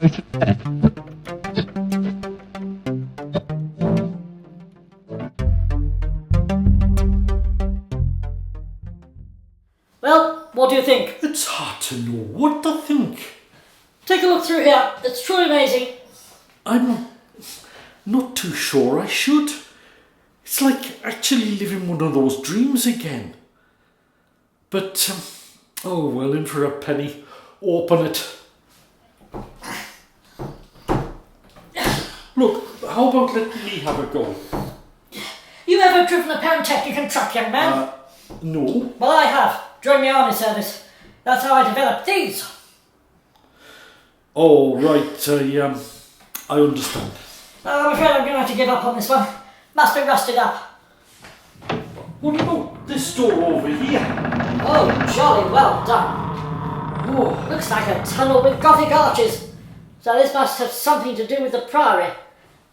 Well, what do you think? It's hard to know what to think. Take a look through here. It's truly amazing. I'm not too sure I should. It's like actually living one of those dreams again. But, oh well, in for a penny. Open it. Look, how about letting me have a go? You ever driven a pound Technican truck, young man? No. Well, I have. During my army service. That's how I developed these. Oh, right, I understand. I'm afraid I'm going to have to give up on this one. Must be rusted up. What about this door over here? Oh, jolly well done. Oh, Looks like a tunnel with Gothic arches. So this must have something to do with the Priory.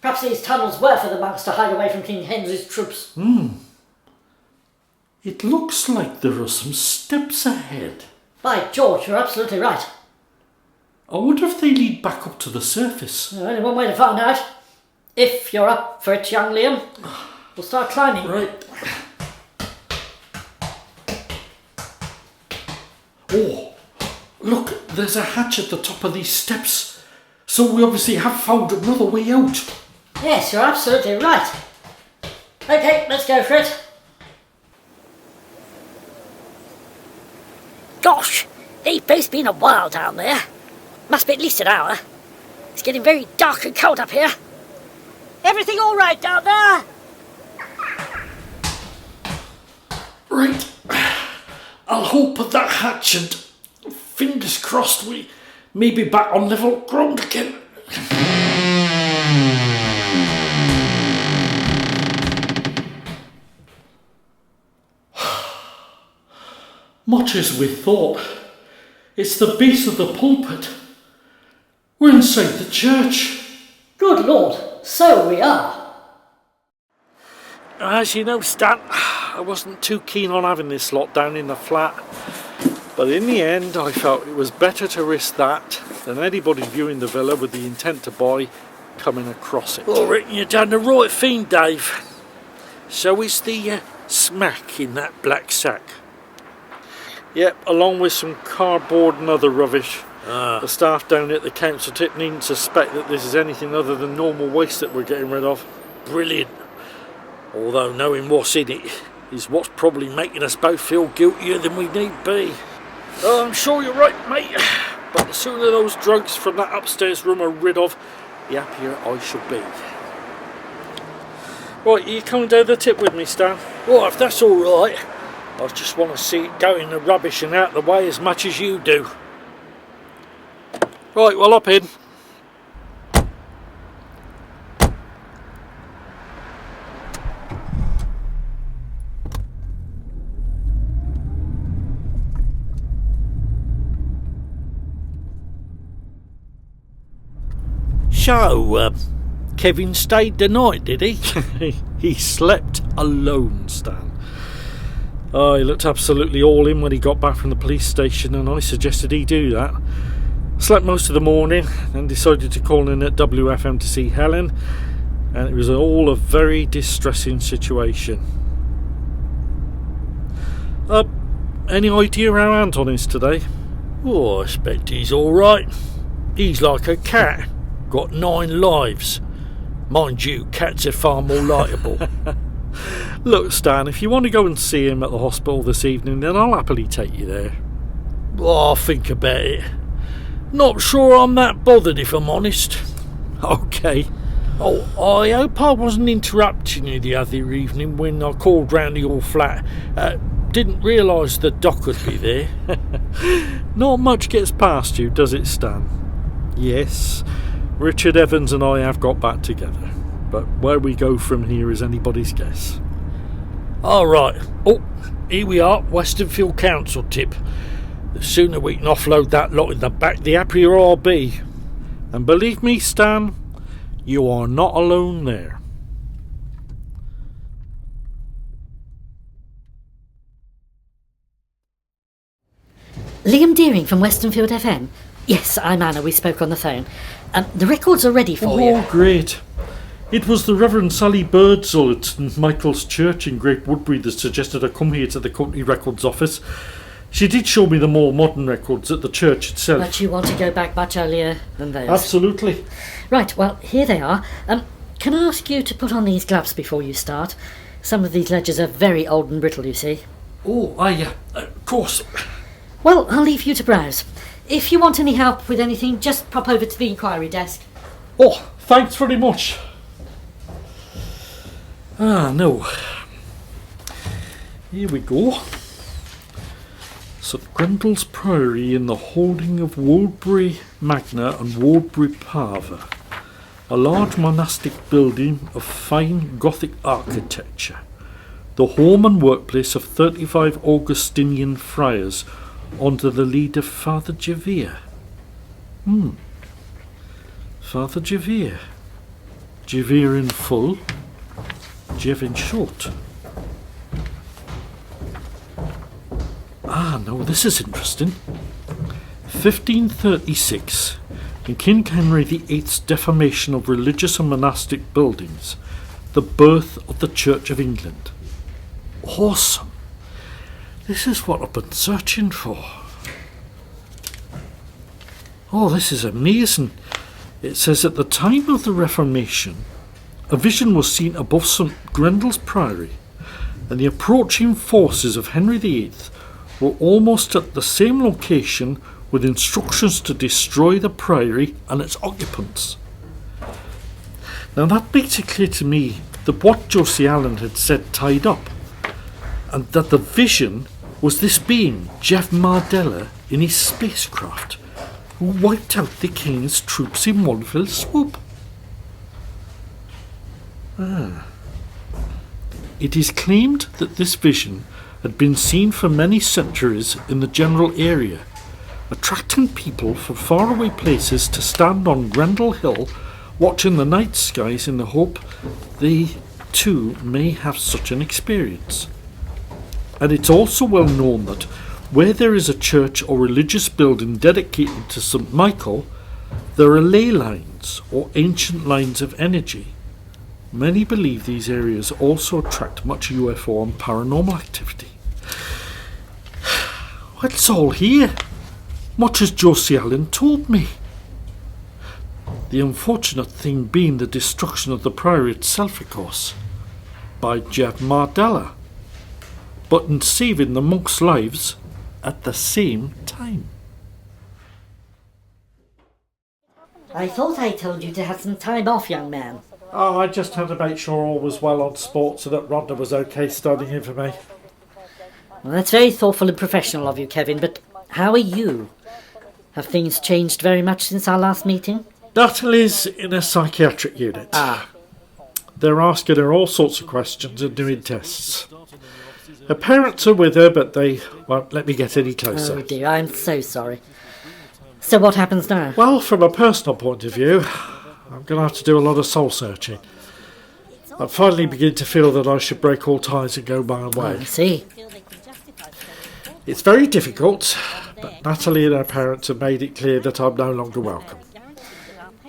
Perhaps these tunnels were for the monks to hide away from King Henry's troops. It looks like there are some steps ahead. By George, you're absolutely right. I wonder if they lead back up to the surface. There's only one way to find out. If you're up for it, young Liam. We'll start climbing. Right. Oh, look, there's a hatch at the top of these steps. So we obviously have found another way out. Yes, you're absolutely right. Okay, let's go for it. Gosh, they've both been a while down there. Must be at least an hour. It's getting very dark and cold up here. Everything all right down there? Right. I'll hope that hatch and fingers crossed we may be back on level ground again. Much as we thought, it's the base of the pulpit. We're inside the church. Good Lord, so we are. As you know, Stan, I wasn't too keen on having this lot down in the flat. But in the end, I felt it was better to risk that than anybody viewing the villa with the intent to buy coming across it. Well, I reckon you've done the right thing, Dave. So is the smack in that black sack? Yep, along with some cardboard and other rubbish. The staff down at the council tip needn't suspect that this is anything other than normal waste that we're getting rid of. Brilliant. Although knowing what's in it is what's probably making us both feel guiltier than we need be. I'm sure you're right, mate. But the sooner those drugs from that upstairs room are rid of, the happier I shall be. Right, are you coming down the tip with me, Stan? Well, if that's all right. I just want to see it go in the rubbish and out of the way as much as you do. Right, well, up in. So, Kevin stayed the night, did he? He slept alone, Stan. Oh, he looked absolutely all in when he got back from the police station, and I suggested he do that. Slept most of the morning, then decided to call in at WFM to see Helen, and it was all a very distressing situation. Any idea how Anton is today? Oh, I expect he's all right. He's like a cat, got 9 lives. Mind you, cats are far more likeable. Look, Stan, if you want to go and see him at the hospital this evening, then I'll happily take you there. Oh, I'll think about it. Not sure I'm that bothered, if I'm honest. Okay. Oh, I hope I wasn't interrupting you the other evening when I called round your flat. Didn't realise the doc would be there. Not much gets past you, does it, Stan? Yes, Richard Evans and I have got back together, but where we go from here is anybody's guess. All right. Oh, here we are, Westernfield Council tip. The sooner we can offload that lot in the back, the happier I'll be. And believe me, Stan, you are not alone there. Liam Dearing from Westernfield FM. Yes, I'm Anna. We spoke on the phone. The records are ready for you. Oh, great. It was the Reverend Sally Birdsall at St Michael's Church in Great Woodbury that suggested I come here to the Company Records office. She did show me the more modern records at the church itself. But you want to go back much earlier than those? Absolutely. Right, well, here they are. Can I ask you to put on these gloves before you start? Some of these ledgers are very old and brittle, you see. Oh, of course. Well, I'll leave you to browse. If you want any help with anything, just pop over to the inquiry desk. Oh, thanks very much. No. Here we go. St Grendel's Priory in the holding of Woodbury Magna and Woodbury Parva. A large monastic building of fine Gothic architecture. The home and workplace of 35 Augustinian friars under the lead of Father Javier. Father Javier. Javier in full, Jev in short. No, this is interesting. 1536, in King Henry VIII's defamation of religious and monastic buildings, the birth of the Church of England. Awesome. This is what I've been searching for. Oh, this is amazing. It says at the time of the Reformation, a vision was seen above St Grendel's Priory, and the approaching forces of Henry VIII were almost at the same location with instructions to destroy the priory and its occupants. Now that makes it clear to me that what Josie Allen had said tied up, and that the vision was this being, Jeff Mardella, in his spacecraft, who wiped out the king's troops in one fell swoop. It is claimed that this vision had been seen for many centuries in the general area, attracting people from faraway places to stand on Grendel Hill watching the night skies in the hope they too may have such an experience. And it's also well known that where there is a church or religious building dedicated to St Michael, there are ley lines or ancient lines of energy. Many believe these areas also attract much UFO and paranormal activity. Well, it's all here, much as Josie Allen told me. The unfortunate thing being the destruction of the priory itself, of course, by Jeff Mardella, but in saving the monks' lives at the same time. I thought I told you to have some time off, young man. Oh, I just had to make sure all was well on sport so that Rhonda was okay studying in for me. Well, that's very thoughtful and professional of you, Kevin, but how are you? Have things changed very much since our last meeting? Natalie's in a psychiatric unit. They're asking her all sorts of questions and doing tests. Her parents are with her, but they won't let me get any closer. Oh dear, I'm so sorry. So what happens now? Well, from a personal point of view, I'm going to have to do a lot of soul searching. I'm finally beginning to feel that I should break all ties and go my own way. I see. It's very difficult, but Natalie and her parents have made it clear that I'm no longer welcome.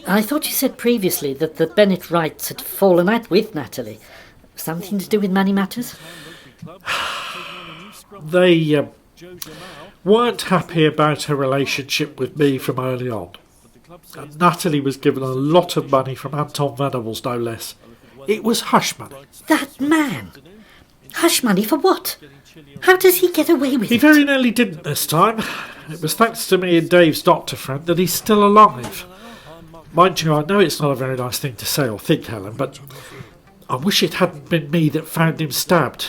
I thought you said previously that the Bennett Wrights had fallen out with Natalie. Something to do with money matters? They weren't happy about her relationship with me from early on. And Natalie was given a lot of money from Anton Venables, no less. It was hush money. That man? Hush money for what? How does he get away with it? He very nearly didn't this time. It was thanks to me and Dave's doctor friend that he's still alive. Mind you, I know it's not a very nice thing to say or think, Helen, but I wish it hadn't been me that found him stabbed.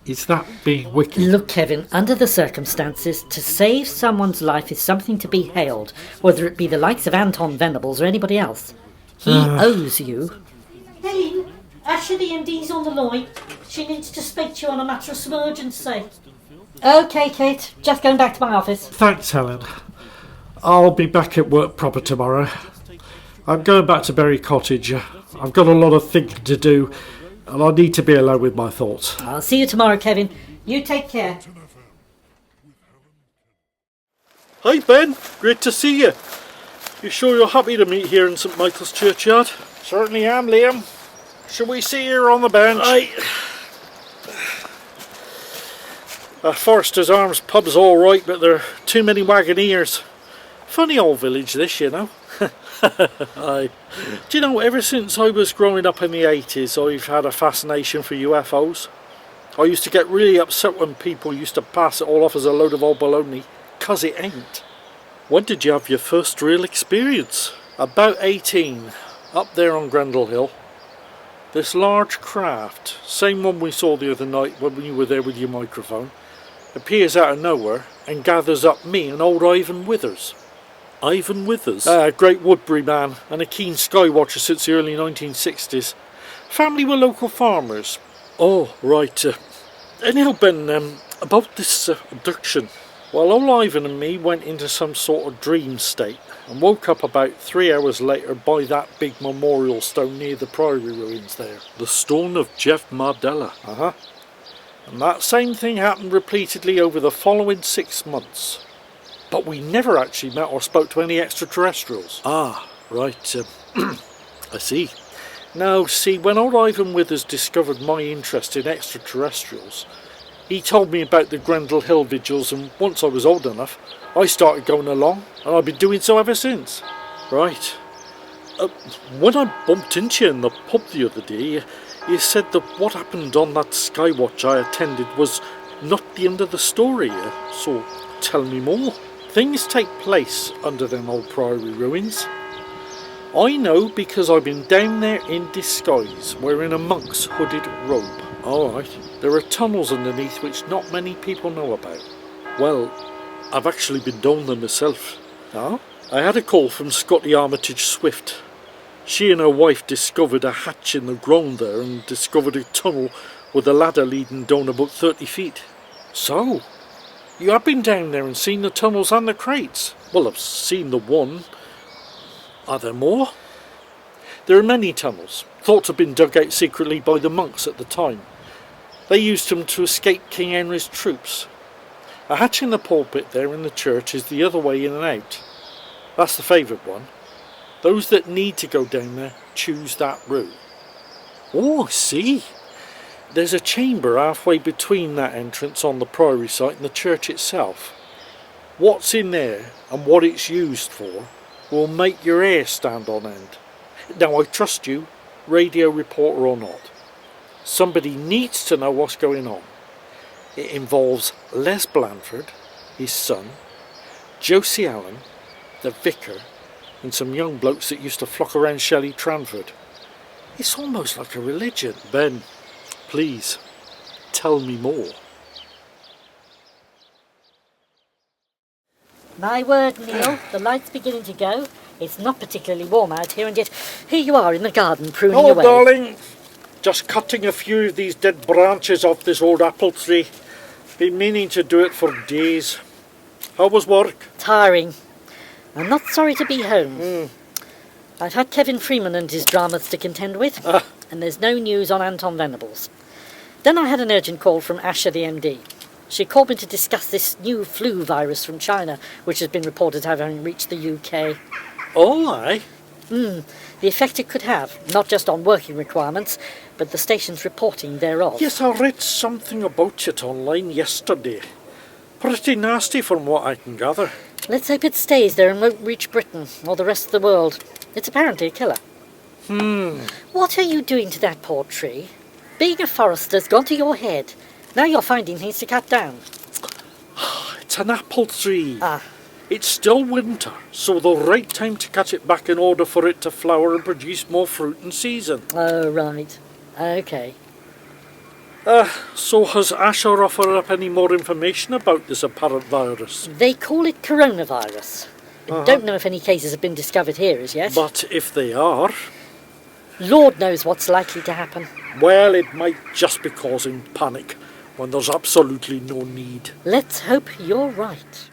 Is that being wicked? Look, Kevin, under the circumstances, to save someone's life is something to be hailed, whether it be the likes of Anton Venables or anybody else. He owes you. Helen, Ashley MD's on the line. She needs to speak to you on a matter of emergency. OK, Kate, just going back to my office. Thanks, Helen. I'll be back at work proper tomorrow. I'm going back to Berry Cottage. I've got a lot of thinking to do, and I need to be alone with my thoughts. I'll see you tomorrow, Kevin. You take care. Hi Ben, great to see you. You sure you're happy to meet here in St Michael's Churchyard? Certainly am, Liam. Shall we see here on the bench? Forester's Arms pub's all right, but there are too many Wagoneers. Funny old village this, you know. Aye. Do you know, ever since I was growing up in the 80s, I've had a fascination for UFOs. I used to get really upset when people used to pass it all off as a load of old baloney, 'cause it ain't. When did you have your first real experience? About 18, up there on Grendel Hill. This large craft, same one we saw the other night when you were there with your microphone, appears out of nowhere and gathers up me and old Ivan Withers. Ivan Withers? Great Woodbury man and a keen skywatcher since the early 1960s. Family were local farmers. Oh, right. Anyhow, Ben, about this abduction. Well, old Ivan and me went into some sort of dream state and woke up about 3 hours later by that big memorial stone near the Priory ruins there. The Stone of Jeff Mardella. Uh-huh. And that same thing happened repeatedly over the following 6 months. But we never actually met or spoke to any extraterrestrials. Ah, right. I see. Now, see, when old Ivan Withers discovered my interest in extraterrestrials, he told me about the Grendel Hill vigils, and once I was old enough, I started going along, and I've been doing so ever since. Right. When I bumped into you in the pub the other day, you said that what happened on that Skywatch I attended was not the end of the story, so tell me more. Things take place under them old Priory ruins. I know because I've been down there in disguise, wearing a monk's hooded robe. Alright, there are tunnels underneath which not many people know about. Well, I've actually been down there myself. Ah? I had a call from Scotty Armitage Swift. She and her wife discovered a hatch in the ground there and discovered a tunnel with a ladder leading down about 30 feet. So, you have been down there and seen the tunnels and the crates? Well, I've seen the one. Are there more? There are many tunnels, thought to have been dug out secretly by the monks at the time. They used them to escape King Henry's troops. A hatch in the pulpit there in the church is the other way in and out. That's the favourite one. Those that need to go down there choose that route. Oh, I see. There's a chamber halfway between that entrance on the Priory site and the church itself. What's in there and what it's used for will make your hair stand on end. Now, I trust you, radio reporter or not. Somebody needs to know what's going on. It involves Les Blandford, his son, Josie Allen, the vicar, and some young blokes that used to flock around Shelley Tranford. It's almost like a religion. Ben, please, tell me more. My word, Neil, the light's beginning to go. It's not particularly warm out here, and yet here you are in the garden pruning away. Oh, darling, just cutting a few of these dead branches off this old apple tree. Been meaning to do it for days. How was work? Tiring. I'm not sorry to be home. I've had Kevin Freeman and his dramas to contend with, and there's no news on Anton Venables. Then I had an urgent call from Asher the MD. She called me to discuss this new flu virus from China, which has been reported having reached the UK. Oh, aye. The effect it could have, not just on working requirements, but the station's reporting thereof. Yes, I read something about it online yesterday. Pretty nasty from what I can gather. Let's hope it stays there and won't reach Britain or the rest of the world. It's apparently a killer. What are you doing to that poor tree? Being a forester's gone to your head. Now you're finding things to cut down. It's an apple tree. Ah. It's still winter, so the right time to cut it back in order for it to flower and produce more fruit in season. Oh, right. Okay. So has Asher offered up any more information about this apparent virus? They call it coronavirus. Don't know if any cases have been discovered here as yet. But if they are... Lord knows what's likely to happen. Well, it might just be causing panic when there's absolutely no need. Let's hope you're right.